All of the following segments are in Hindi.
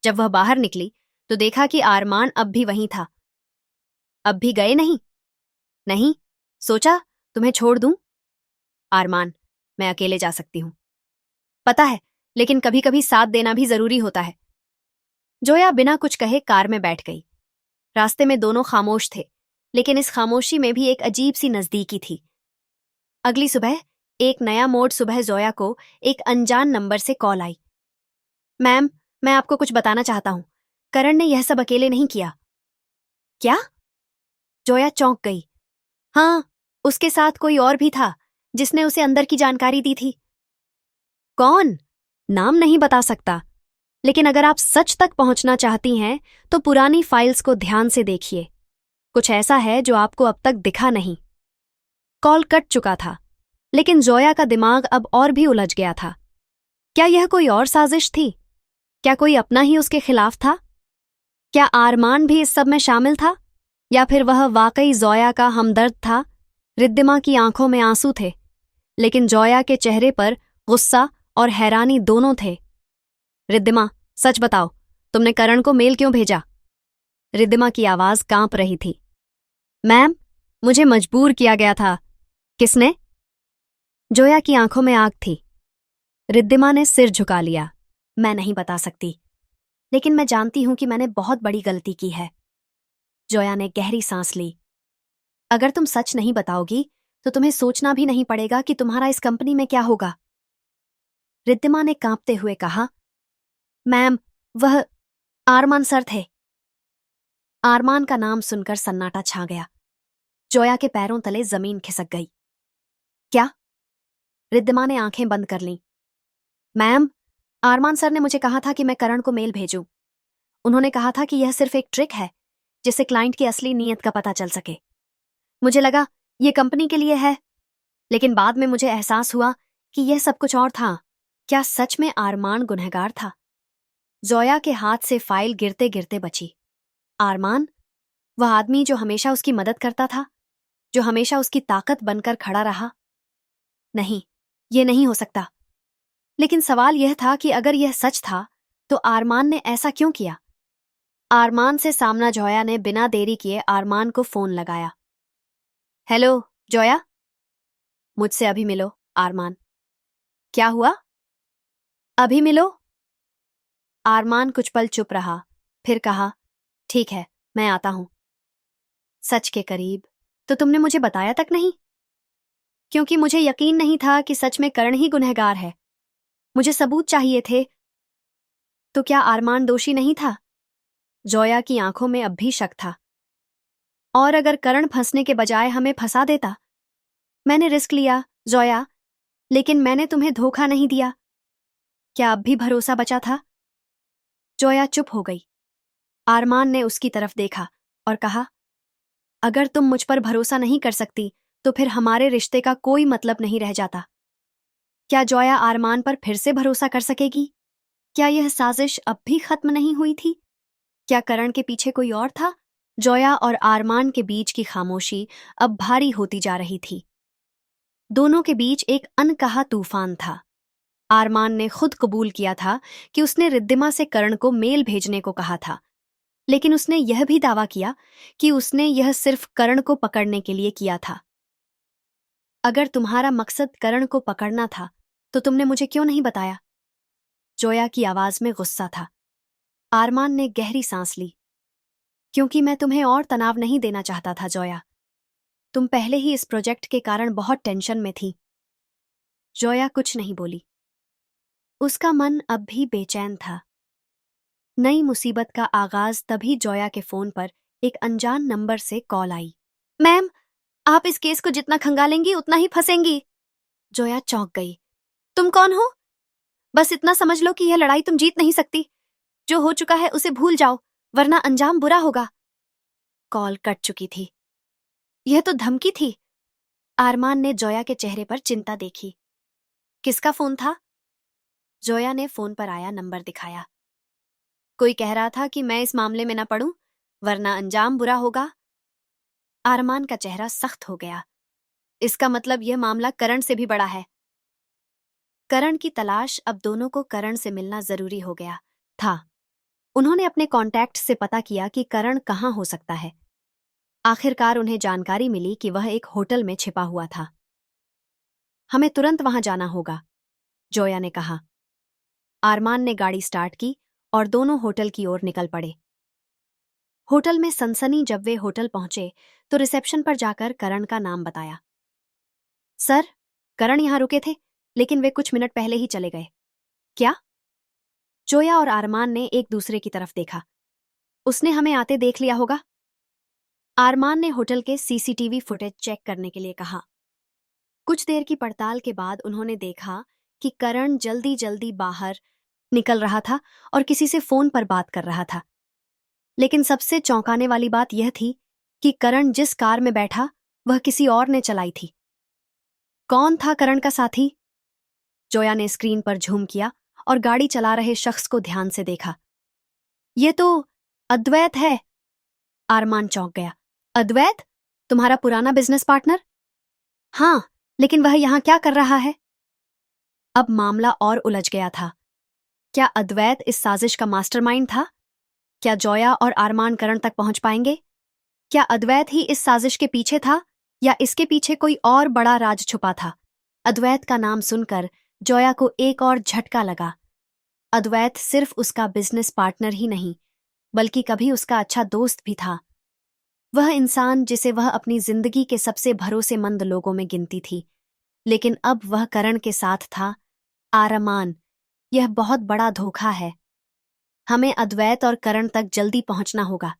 जब वह बाहर निकली तो देखा कि आरमान अब भी वहीं था। अब भी गए नहीं? नहीं। सोचा तुम्हें छोड़ दूं? आरमान, मैं अकेले जा सकती हूं। पता है, लेकिन कभी कभी साथ देना भी जरूरी होता है। जोया बिना कुछ कहे कार में बैठ गई। रास्ते में दोनों खामोश थे, लेकिन इस खामोशी में भी एक अजीब सी नजदीकी थी। अगली सुबह एक नया मोड़ सुबह जोया को एक अनजान नंबर से कॉल आई। मैम, मैं आपको कुछ बताना चाहता हूं। करण ने यह सब अकेले नहीं किया। क्या? जोया चौंक गई। हाँ, उसके साथ कोई और भी था जिसने उसे अंदर की जानकारी दी थी। कौन? नाम नहीं बता सकता, लेकिन अगर आप सच तक पहुंचना चाहती हैं तो पुरानी फाइल्स को ध्यान से देखिए। कुछ ऐसा है जो आपको अब तक दिखा नहीं। कॉल कट चुका था, लेकिन जोया का दिमाग अब और भी उलझ गया था। क्या यह कोई और साजिश थी? क्या कोई अपना ही उसके खिलाफ था? क्या आरमान भी इस सब में शामिल था, या फिर वह वाकई जोया का हमदर्द था? रिद्धिमा की आंखों में आंसू थे, लेकिन जोया के चेहरे पर गुस्सा और हैरानी दोनों थे। रिद्धिमा, सच बताओ, तुमने करण को मेल क्यों भेजा? रिद्धिमा की आवाज कांप रही थी। मैम, मुझे मजबूर किया गया था। किसने? जोया की आंखों में आग थी। रिद्धिमा ने सिर झुका लिया। मैं नहीं बता सकती, लेकिन मैं जानती हूं कि मैंने बहुत बड़ी गलती की है। जोया ने गहरी सांस ली। अगर तुम सच नहीं बताओगी तो तुम्हें सोचना भी नहीं पड़ेगा कि तुम्हारा इस कंपनी में क्या होगा। रिद्धिमा ने कांपते हुए कहा। मैम, वह आरमान सर थे। आरमान का नाम सुनकर सन्नाटा छा गया। जोया के पैरों तले जमीन खिसक गई। क्या? रिद्धिमा ने आंखें बंद कर लीं। मैम, आरमान सर ने मुझे कहा था कि मैं करण को मेल भेजूं। उन्होंने कहा था कि यह सिर्फ एक ट्रिक है, जिससे क्लाइंट की असली नीयत का पता चल सके। मुझे लगा यह कंपनी के लिए है, लेकिन बाद में मुझे एहसास हुआ कि यह सब कुछ और था। क्या सच में आरमान गुनहगार था? जोया के हाथ से फाइल गिरते गिरते बची। आरमान, वह आदमी जो हमेशा उसकी मदद करता था, जो हमेशा उसकी ताकत बनकर खड़ा रहा? नहीं, यह नहीं हो सकता। लेकिन सवाल यह था कि अगर यह सच था तो आरमान ने ऐसा क्यों किया? आरमान से सामना जोया ने बिना देरी किए आरमान को फोन लगाया। हेलो जोया, मुझसे अभी मिलो। आरमान। क्या हुआ? अभी मिलो। आरमान कुछ पल चुप रहा, फिर कहा, ठीक है, मैं आता हूं। सच के करीब? तो तुमने मुझे बताया तक नहीं? क्योंकि मुझे यकीन नहीं था कि सच में करण ही गुनहगार है। मुझे सबूत चाहिए थे। तो क्या आरमान दोषी नहीं था? जोया की आंखों में अब भी शक था। और अगर करण फंसने के बजाय हमें फंसा देता? मैंने रिस्क लिया जोया, लेकिन मैंने तुम्हें धोखा नहीं दिया। क्या अब भी भरोसा बचा था? जोया चुप हो गई। आरमान ने उसकी तरफ देखा और कहा, अगर तुम मुझ पर भरोसा नहीं कर सकती तो फिर हमारे रिश्ते का कोई मतलब नहीं रह जाता। क्या जोया आरमान पर फिर से भरोसा कर सकेगी? क्या यह साजिश अब भी खत्म नहीं हुई थी? क्या करण के पीछे कोई और था? जोया और आरमान के बीच की खामोशी अब भारी होती जा रही थी। दोनों के बीच एक अनकहा तूफान था। आरमान ने खुद कबूल किया था कि उसने रिद्धिमा से करण को मेल भेजने को कहा था, लेकिन उसने यह भी दावा किया कि उसने यह सिर्फ करण को पकड़ने के लिए किया था। अगर तुम्हारा मकसद करण को पकड़ना था तो तुमने मुझे क्यों नहीं बताया? जोया की आवाज में गुस्सा था। आरमान ने गहरी सांस ली। क्योंकि मैं तुम्हें और तनाव नहीं देना चाहता था जोया। तुम पहले ही इस प्रोजेक्ट के कारण बहुत टेंशन में थी। जोया कुछ नहीं बोली। उसका मन अब भी बेचैन था। नई मुसीबत का आगाज तभी जोया के फोन पर एक अनजान नंबर से कॉल आई। मैम, आप इस केस को जितना खंगालेंगी उतना ही फंसेंगी। जोया चौंक गई। तुम कौन हो? बस इतना समझ लो कि यह लड़ाई तुम जीत नहीं सकती। जो हो चुका है उसे भूल जाओ, वरना अंजाम बुरा होगा। कॉल कट चुकी थी। यह तो धमकी थी। आरमान ने जोया के चेहरे पर चिंता देखी। किसका फोन था? जोया ने फोन पर आया नंबर दिखाया। कोई कह रहा था कि मैं इस मामले में न पड़ूं, वरना अंजाम बुरा होगा। आरमान का चेहरा सख्त हो गया। इसका मतलब यह मामला करण से भी बड़ा है। करण की तलाश अब दोनों को करण से मिलना जरूरी हो गया था। उन्होंने अपने कॉन्टैक्ट से पता किया कि करण कहाँ हो सकता है। आखिरकार उन्हें जानकारी मिली कि वह एक होटल में छिपा हुआ था। हमें तुरंत वहां जाना होगा, जोया ने कहा। आरमान ने गाड़ी स्टार्ट की और दोनों होटल की ओर निकल पड़े। होटल में सनसनी। जब वे होटल पहुंचे तो रिसेप्शन पर जाकर करण का नाम बताया। सर, करण यहां रुके थे, लेकिन वे कुछ मिनट पहले ही चले गए। क्या? जोया और आरमान ने एक दूसरे की तरफ देखा। उसने हमें आते देख लिया होगा, आरमान ने होटल के सीसीटीवी फुटेज चेक करने के लिए कहा। कुछ देर की पड़ताल के बाद उन्होंने देखा कि करण जल्दी जल्दी बाहर निकल रहा था और किसी से फोन पर बात कर रहा था। लेकिन सबसे चौंकाने वाली बात यह थी कि करण जिस कार में बैठा वह किसी और ने चलाई थी। कौन था करण का साथी? जोया ने स्क्रीन पर झूम किया और गाड़ी चला रहे शख्स को ध्यान से देखा। ये तो अद्वैत है। आरमान चौंक गया। अद्वैत? तुम्हारा पुराना बिजनेस पार्टनर? हाँ, लेकिन वह यहां क्या कर रहा है? अब मामला और उलझ गया था। क्या अद्वैत इस साजिश का मास्टरमाइंड था? क्या जोया और आरमान करण तक पहुंच पाएंगे? क्या अद्वैत ही इस साजिश के पीछे था या इसके पीछे कोई और बड़ा राज छुपा था? अद्वैत का नाम सुनकर जोया को एक और झटका लगा। अद्वैत सिर्फ उसका बिजनेस पार्टनर ही नहीं, बल्कि कभी उसका अच्छा दोस्त भी था। वह इंसान जिसे वह अपनी जिंदगी के सबसे भरोसेमंद लोगों में गिनती थी, लेकिन अब वह करण के साथ था। आरमान, यह बहुत बड़ा धोखा है। हमें अद्वैत और करण तक जल्दी पहुंचना होगा।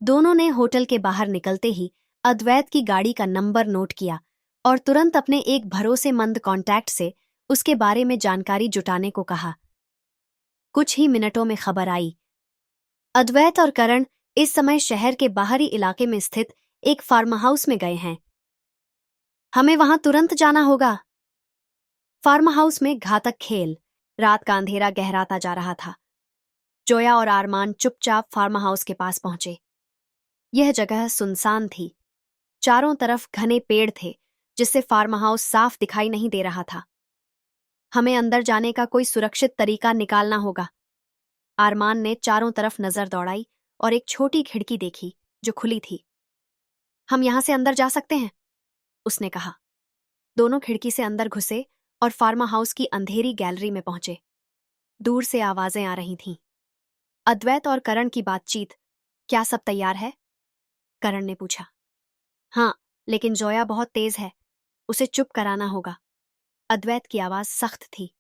दोनों ने होटल के बाहर निकलते ही अद्वैत की गाड़ी का नंबर नोट किया और तुरंत अपने एक भरोसेमंद कॉन्टैक्ट से उसके बारे में जानकारी जुटाने को कहा। कुछ ही मिनटों में खबर आई। अद्वैत और करण इस समय शहर के बाहरी इलाके में स्थित एक फार्म हाउस में गए हैं। हमें वहां तुरंत जाना होगा। फार्म हाउस में घातक खेल। रात का अंधेरा गहराता जा रहा था। जोया और आरमान चुपचाप फार्म हाउस के पास पहुंचे। यह जगह सुनसान थी। चारों तरफ घने पेड़ थे, जिससे फार्म हाउस साफ दिखाई नहीं दे रहा था। हमें अंदर जाने का कोई सुरक्षित तरीका निकालना होगा। आरमान ने चारों तरफ नजर दौड़ाई और एक छोटी खिड़की देखी जो खुली थी। हम यहां से अंदर जा सकते हैं, उसने कहा। दोनों खिड़की से अंदर घुसे और फार्मा हाउस की अंधेरी गैलरी में पहुंचे। दूर से आवाजें आ रही थीं। अद्वैत और करण की बातचीत। क्या सब तैयार है? करण ने पूछा। हाँ, लेकिन जोया बहुत तेज है, उसे चुप कराना होगा। अद्वैत की आवाज सख्त थी।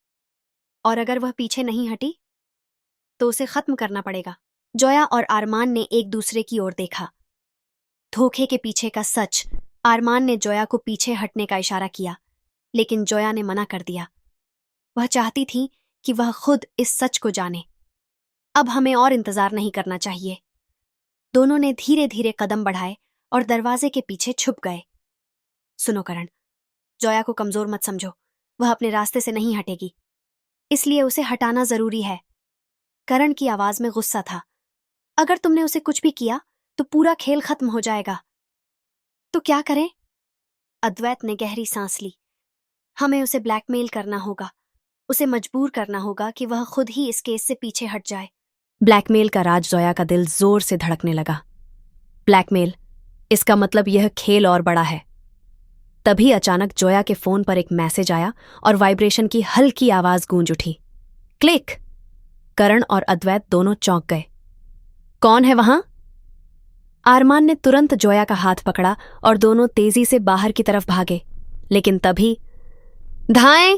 और अगर वह पीछे नहीं हटी तो उसे खत्म करना पड़ेगा। जोया और आरमान ने एक दूसरे की ओर देखा। धोखे के पीछे का सच। आरमान ने जोया को पीछे हटने का इशारा किया, लेकिन जोया ने मना कर दिया। वह चाहती थी कि वह खुद इस सच को जाने। अब हमें और इंतजार नहीं करना चाहिए। दोनों ने धीरे धीरे कदम बढ़ाए और दरवाजे के पीछे छुप गए। सुनो करण, जोया को कमजोर मत समझो। वह अपने रास्ते से नहीं हटेगी, इसलिए उसे हटाना जरूरी है। करण की आवाज में गुस्सा था। अगर तुमने उसे कुछ भी किया तो पूरा खेल खत्म हो जाएगा। तो क्या करें? अद्वैत ने गहरी सांस ली। हमें उसे ब्लैकमेल करना होगा। उसे मजबूर करना होगा कि वह खुद ही इस केस से पीछे हट जाए। ब्लैकमेल का राज। जोया का दिल जोर से धड़कने लगा। ब्लैकमेल, इसका मतलब यह खेल और बड़ा है। तभी अचानक जोया के फोन पर एक मैसेज आया और वाइब्रेशन की हल्की आवाज गूंज उठी। क्लिक। करण और अद्वैत दोनों चौंक गए। कौन है वहां? आरमान ने तुरंत जोया का हाथ पकड़ा और दोनों तेजी से बाहर की तरफ भागे। लेकिन तभी धाएं!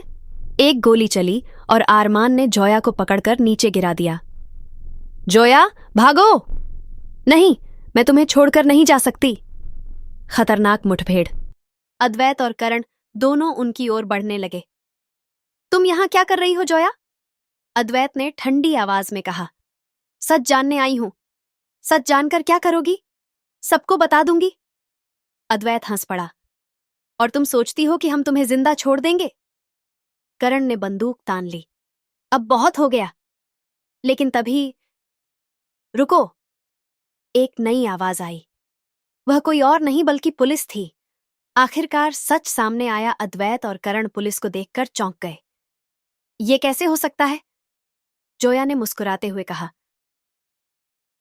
एक गोली चली और आरमान ने जोया को पकड़कर नीचे गिरा दिया। जोया, भागो! नहीं, मैं तुम्हें छोड़कर नहीं जा सकती। खतरनाक मुठभेड़। अद्वैत और करण दोनों उनकी ओर बढ़ने लगे। तुम यहां क्या कर रही हो जोया? अद्वैत ने ठंडी आवाज में कहा। सच जानने आई हूं। सच जानकर क्या करोगी? सबको बता दूंगी। अद्वैत हंस पड़ा। और तुम सोचती हो कि हम तुम्हें जिंदा छोड़ देंगे? करण ने बंदूक तान ली। अब बहुत हो गया। लेकिन तभी रुको! एक नई आवाज आई। वह कोई और नहीं बल्कि पुलिस थी। आखिरकार सच सामने आया। अद्वैत और करण पुलिस को देखकर चौंक गए। ये कैसे हो सकता है? जोया ने मुस्कुराते हुए कहा।